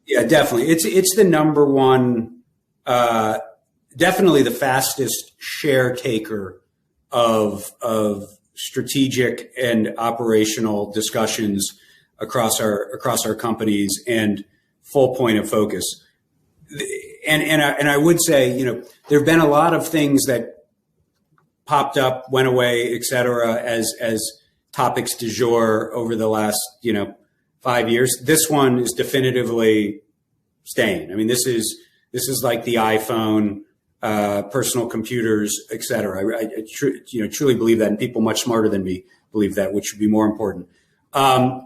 Yeah, definitely. It's the number one, definitely the fastest share taker of strategic and operational discussions across our companies, and full point of focus. And I would say, there have been a lot of things that popped up, went away, et cetera, as topics du jour over the last 5 years. This one is definitively staying. I mean, this is like the iPhone, personal computers, et cetera. I truly believe that, and people much smarter than me believe that, which would be more important.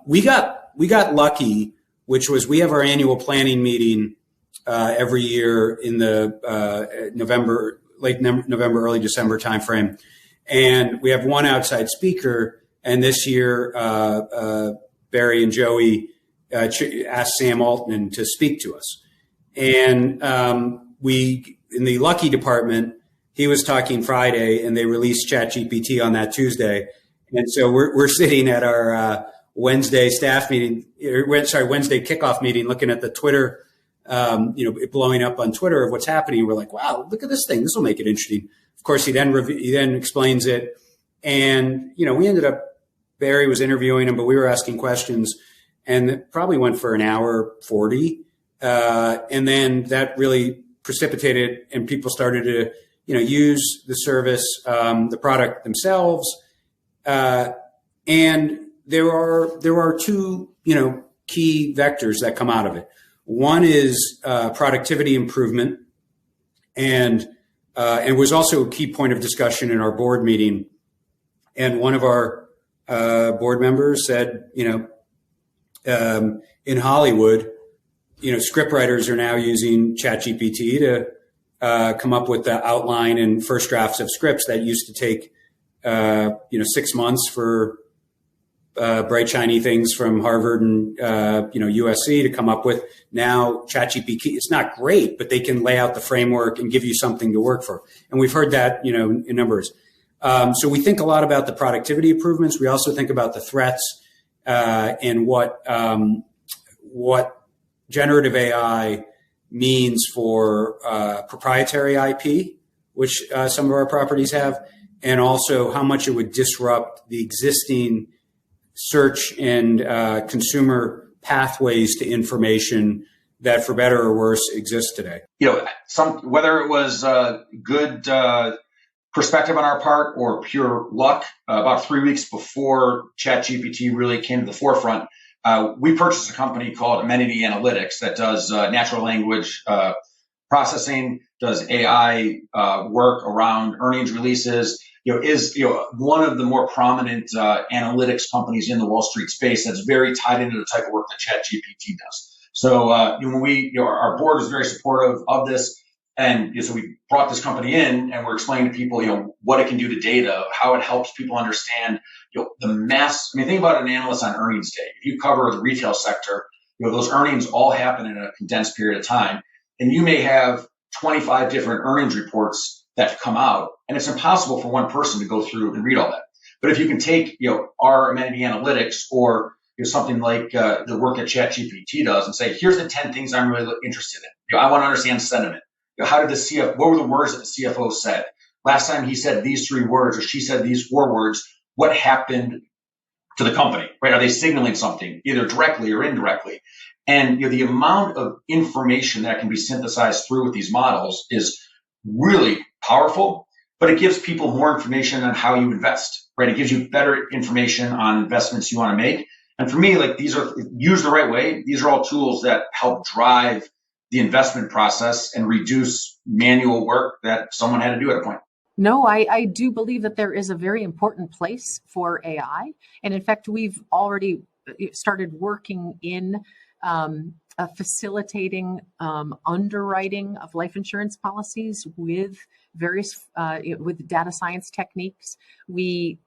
We got lucky, which was we have our annual planning meeting every year in the late November, early December timeframe, and we have one outside speaker. And this year, Barry and Joey asked Sam Altman to speak to us, and we, in the lucky department, he was talking Friday, and they released ChatGPT on that Tuesday, and so we're sitting at our Wednesday staff meeting, Wednesday kickoff meeting, looking at the Twitter, blowing up on Twitter of what's happening. We're like, wow, look at this thing. This will make it interesting. Of course, he then explains it, and we ended up. Barry was interviewing him, but we were asking questions, and it probably went for an hour 40. And then that really precipitated, and people started to, use the service, the product themselves. And there are two, key vectors that come out of it. One is productivity improvement, and was also a key point of discussion in our board meeting. And one of our board members said, in Hollywood, scriptwriters are now using ChatGPT to come up with the outline and first drafts of scripts that used to take 6 months for bright shiny things from Harvard and USC to come up with. Now ChatGPT, it's not great, but they can lay out the framework and give you something to work for. And we've heard that in numbers. So we think a lot about the productivity improvements. We also think about the threats and what generative AI means for proprietary IP, which some of our properties have, and also how much it would disrupt the existing search and consumer pathways to information that, for better or worse, exist today. Whether it was good perspective on our part or pure luck, about 3 weeks before ChatGPT really came to the forefront, we purchased a company called Amenity Analytics that does natural language processing, does AI work around earnings releases, is one of the more prominent analytics companies in the Wall Street space that's very tied into the type of work that ChatGPT does. So when we, our board is very supportive of this. And so we brought this company in, and we're explaining to people, what it can do to data, how it helps people understand, the mass. I mean, think about an analyst on earnings day. If you cover the retail sector, those earnings all happen in a condensed period of time, and you may have 25 different earnings reports that come out, and it's impossible for one person to go through and read all that. But if you can take, our Amenity Analytics or something like the work that ChatGPT does, and say, here's the 10 things I'm really interested in. I want to understand sentiment. How did what were the words that the CFO said? Last time he said these 3 words, or she said these 4 words, what happened to the company, right? Are they signaling something, either directly or indirectly? And the amount of information that can be synthesized through with these models is really powerful, but it gives people more information on how you invest, right? It gives you better information on investments you want to make. And for me, these are, used the right way, these are all tools that help drive the investment process and reduce manual work that someone had to do at a point. No, I do believe that there is a very important place for AI. And in fact, we've already started working in facilitating underwriting of life insurance policies with various with data science techniques. We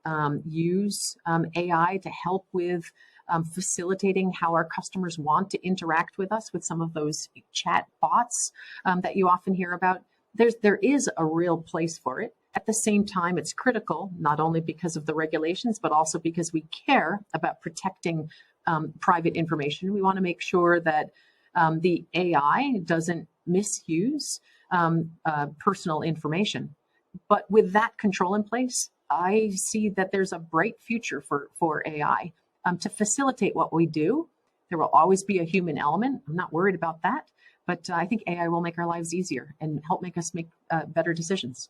use AI to help with facilitating how our customers want to interact with us with some of those chat bots that you often hear about. There is a real place for it. At the same time, it's critical, not only because of the regulations, but also because we care about protecting private information. We want to make sure that The AI doesn't misuse personal information. But with that control in place, I see that there's a bright future for AI to facilitate what we do. There will always be a human element. I'm not worried about that. But I think AI will make our lives easier and help make us make better decisions.